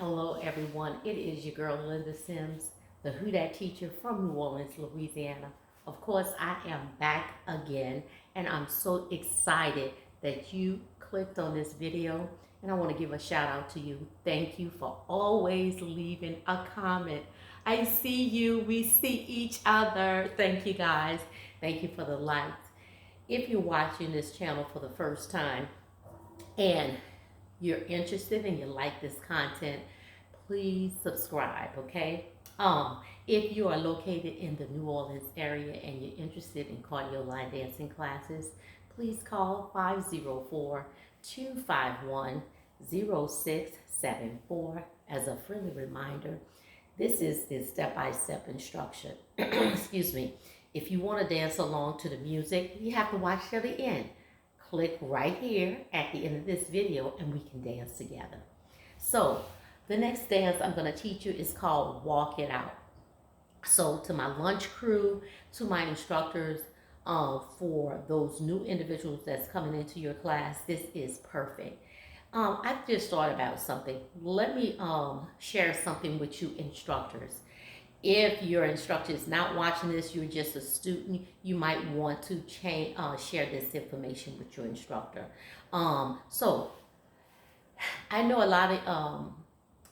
Hello, everyone. It is your girl, Linda Sims, the Who Dat teacher from New Orleans, Louisiana. Of course, I am back again, and I'm so excited that you clicked on this video. And I want to give a shout out to you. Thank you for always leaving a comment. I see you. We see each other. Thank you, guys. Thank you for the likes. If you're watching this channel for the first time, and you're interested and you like this content, please subscribe, okay? If you are located in the New Orleans area and you're interested in cardio line dancing classes, please call 504-251-0674. As a friendly reminder, this is the step-by-step instruction. Excuse me. If you want to dance along to the music, you have to watch till the end. Click right here at the end of this video and we can dance together. So the next dance I'm going to teach you is called Walk It Out. So to my lunch crew, to my instructors, for those new individuals that's coming into your class, this is perfect. I just thought about something. Let me share something with you instructors. If your instructor is not watching this, you're just a student, you might want to share this information with your instructor. So I know a lot of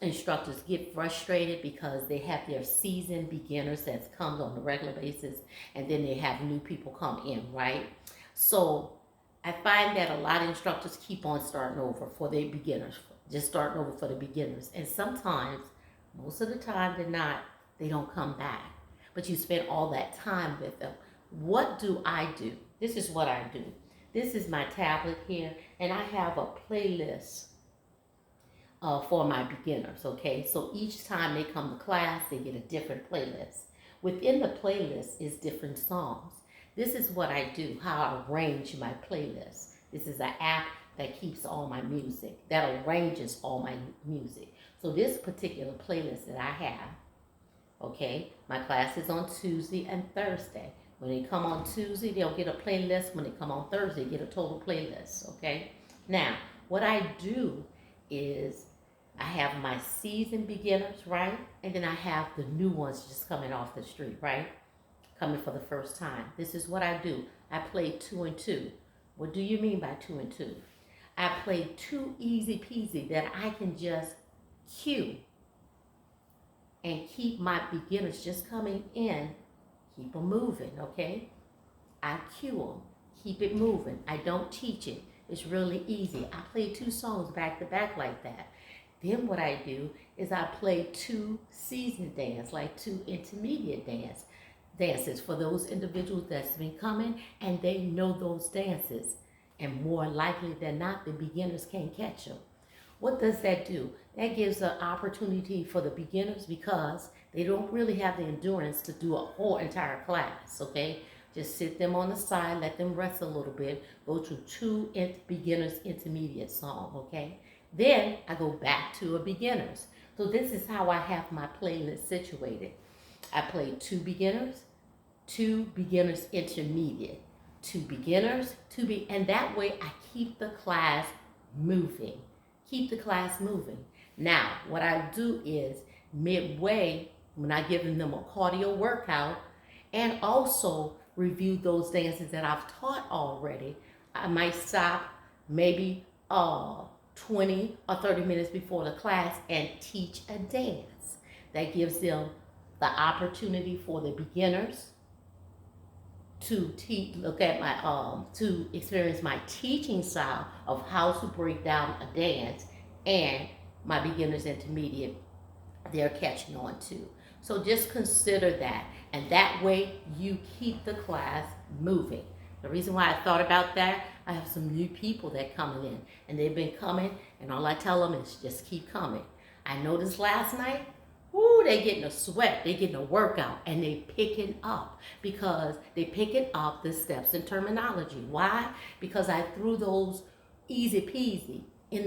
instructors get frustrated because they have their seasoned beginners that comes on a regular basis, and then they have new people come in, right? So I find that a lot of instructors keep on starting over for their beginners, just starting over for the beginners. And sometimes, most of the time they don't come back. But you spend all that time with them. What do I do? This is what I do. This is my tablet here, and I have a playlist for my beginners, okay? So each time they come to class, they get a different playlist. Within the playlist is different songs. This is what I do, how I arrange my playlist. This is an app that keeps all my music, that arranges all my music. So this particular playlist that I have, okay, my class is on Tuesday and Thursday. When they come on Tuesday, they'll get a playlist. When they come on Thursday, they get a total playlist, okay? Now, what I do is I have my seasoned beginners, right? And then I have the new ones just coming off the street, right? Coming for the first time. This is what I do. I play 2 and 2. What do you mean by 2 and 2? I play 2 easy peasy that I can just cue and keep my beginners just coming in, keep them moving, okay? I cue them, keep it moving. I don't teach it. It's really easy. I play 2 songs back to back like that. Then what I do is I play 2 seasoned dance, like 2 intermediate dances for those individuals that's been coming and they know those dances. And more likely than not, the beginners can't catch them. What does that do? That gives an opportunity for the beginners because they don't really have the endurance to do a whole entire class, okay? Just sit them on the side, let them rest a little bit, go through 2 beginners intermediate song, okay? Then I go back to a beginners. So this is how I have my playlist situated. I play 2 beginners intermediate, 2 beginners, and that way I keep the class moving. Keep the class moving. Now, what I do is midway, when I give them a cardio workout, and also review those dances that I've taught already, I might stop maybe 20 or 30 minutes before the class and teach a dance. That gives them the opportunity for the beginners to to experience my teaching style of how to break down a dance, and my beginners intermediate, they're catching on too. So just consider that, and that way you keep the class moving. The reason why I thought about that, I have some new people that coming in, and they've been coming, and all I tell them is just keep coming. I noticed last night, woo, they getting a sweat, they getting a workout, and they picking up because they picking up the steps and terminology. Why? Because I threw those easy peasy in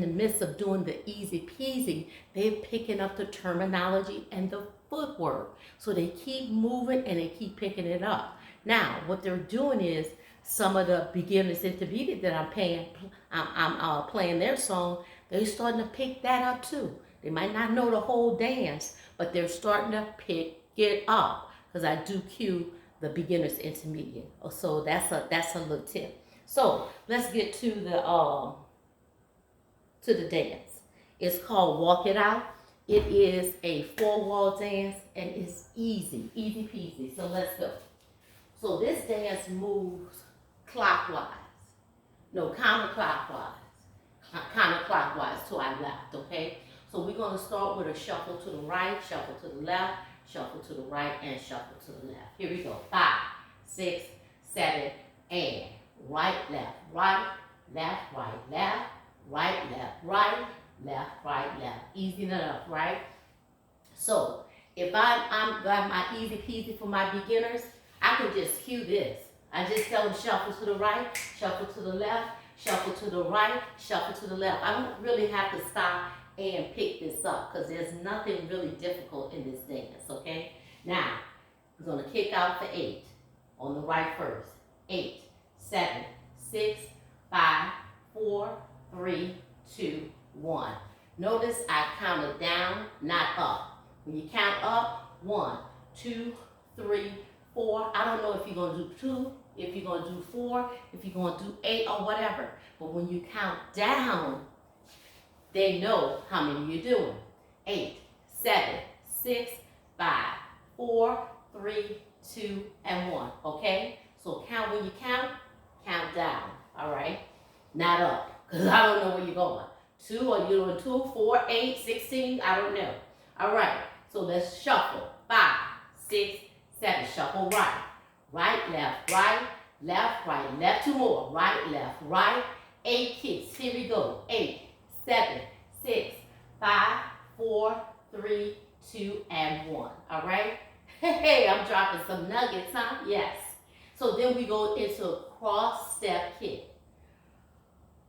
the midst of doing the easy peasy. They're picking up the terminology and the footwork, so they keep moving and they keep picking it up. Now, what they're doing is some of the beginners intermediate that I'm playing their song, they're starting to pick that up too. They might not know the whole dance, but they're starting to pick it up because I do cue the beginner's intermediate. So that's a little tip. So let's get to the dance. It's called Walk It Out. It is a 4-wall dance and it's easy peasy. So let's go. So this dance moves clockwise. No, counterclockwise. Counterclockwise to our left, okay? So we're going to start with a shuffle to the right, shuffle to the left, shuffle to the right, and shuffle to the left. Here we go. 5, 6, 7, and right, left, right, left, right, left, right, left, right, left, right, left. Easy enough, right? So if I'm got my easy peasy for my beginners, I can just cue this. I just tell them shuffle to the right, shuffle to the left, shuffle to the right, shuffle to the left. I don't really have to stop and pick this up because there's nothing really difficult in this dance, okay? Now, we're going to kick out for 8 on the right first. 8, 7, 6, 5, 4, 3, 2, 1. Notice I counted down, not up. When you count up, 1, 2, 3, 4. I don't know if you're going to do 2, if you're going to do 4, if you're going to do 8 or whatever. But when you count down, they know how many you're doing. 8, 7, 6, 5, 4, 3, 2, and 1. Okay? So count when you count down. All right? Not up, because I don't know where you're going. 2, or you're doing 2, 4, 8, 16, I don't know. All right. So let's shuffle. 5, 6, 7. Shuffle right. Right, left, right, left, right, left. 2 more. Right, left, right. 8 kicks. Here we go. 8, 7, 6, 5, 4, 3, 2, and 1. All right? Hey, I'm dropping some nuggets, huh? Yes. So then we go into a cross step kick.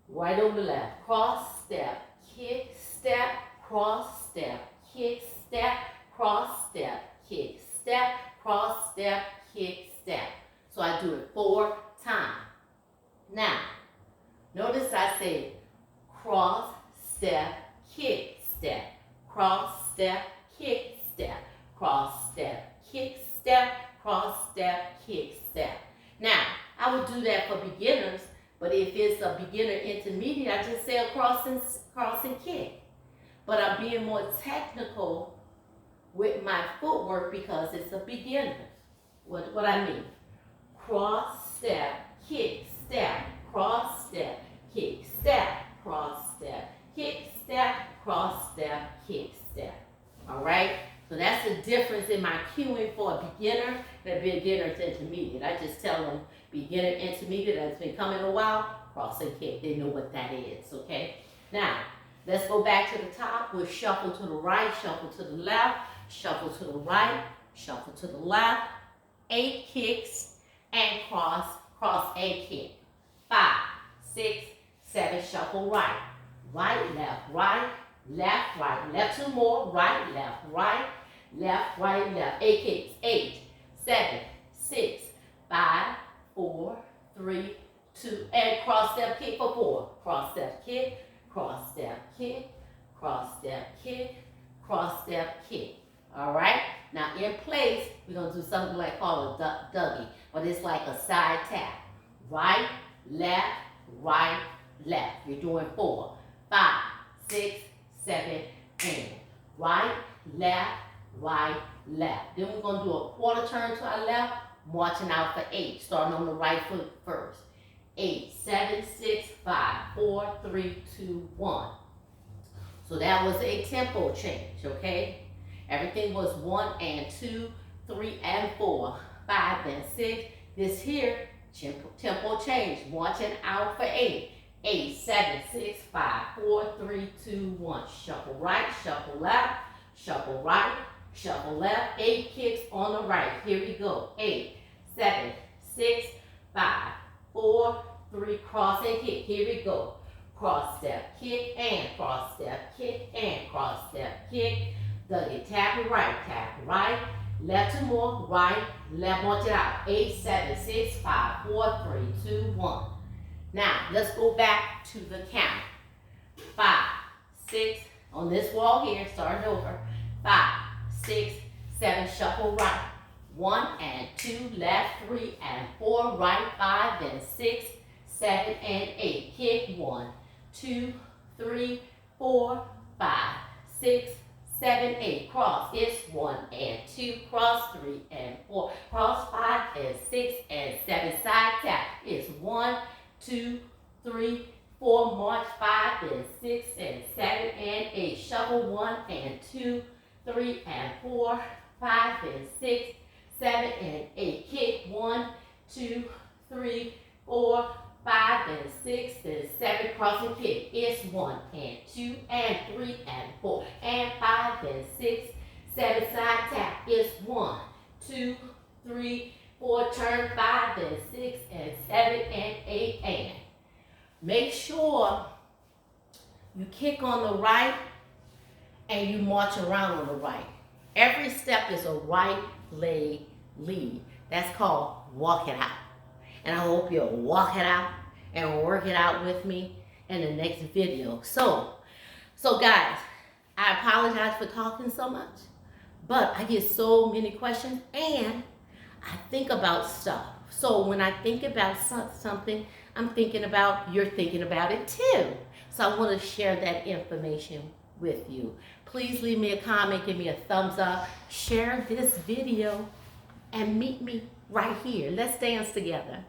Right on the left. Cross step, kick, step, cross step, kick, step, cross step, kick, step, cross step, kick, step. So I do it 4 times. Now, notice I say cross step, kick, step, cross step, kick, step, cross step, kick, step, cross step, kick, step. Now, I would do that for beginners, but if it's a beginner intermediate, I just say a cross and kick. But I'm being more technical with my footwork because it's a beginner. What I mean? Cross step, kick, step, cross step, kick, step, cross step, kick, step, cross step, kick, step. All right? So that's the difference in my cueing for a beginner and a beginner to intermediate. I just tell them beginner, intermediate, that's been coming a while, cross and kick. They know what that is, okay? Now, let's go back to the top. We'll shuffle to the right, shuffle to the left, shuffle to the right, shuffle to the left, 8 kicks, and cross and kick. 5, 6, 7, shuffle right. Right, left, right, left, right, left. 2 more. Right, left, right, left, right, left. 8 kicks. 8, 7, 6, 5, 4, 3, 2, and cross step kick for 4. Cross step kick, cross step kick, cross step kick, cross step kick. All right? Now in place, we're going to do something like called a Dougie, but it's like a side tap. Right, left, left. You're doing 4, 5, 6, 7, and right, left, left. Then we're going to do a quarter turn to our left, marching out for 8, starting on the right foot first. 8, 7, 6, 5, 4, 3, 2, 1. So that was a tempo change, okay? Everything was 1 and 2, 3 and 4, 5 and 6. This here, tempo change, marching out for 8. 8, 7, 6, 5, 4, 3, 2, 1. Shuffle right, shuffle left, shuffle right, shuffle left. 8 kicks on the right. Here we go. 8, 7, 6, 5, 4, 3, cross and kick. Here we go. Cross step, kick, and cross step, kick, and cross step, kick. Dougie, tap it right, left 2 more, right, left, march it out. 8, 7, 6, 5, 4, 3, 2, 1. Now, let's go back to the count. 5, 6, on this wall here, starting over. 5, 6, 7, shuffle right. 1 and 2, left, 3 and 4, right, 5 and 6, 7 and 8. Kick 1, 2, 3, 4, 5, 6, 7, 8. Cross. It's 1 and 2. Cross 3 and 4. Cross 5 and 6 and 7. Side tap. It's 1, 2, 3, 4. March 5 and 6 and 7 and 8. Shuffle 1 and 2, 3 and 4, 5 and 6, 7 and 8. Kick 1, 2, 3, 4, 5 and 6 and 7. Cross and kick. It's 1 and 2 and 3 and 4 and 5 and 6, 7. Side tap. It's 1, 2, 3, 4. Turn 5 and 6 and 7 and 8 and. Make sure you kick on the right and you march around on the right. Every step is a right leg lead. That's called walk it out. And I hope you'll walk it out and work it out with me in the next video. So guys, I apologize for talking so much, but I get so many questions and I think about stuff. So when I think about something, I'm thinking about, you're thinking about it too. So I want to share that information with you. Please leave me a comment, give me a thumbs up, share this video, and meet me right here. Let's dance together.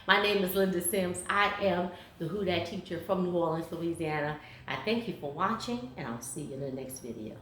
My name is Linda Sims. I am the Who Dat teacher from New Orleans, Louisiana. I thank you for watching, and I'll see you in the next video.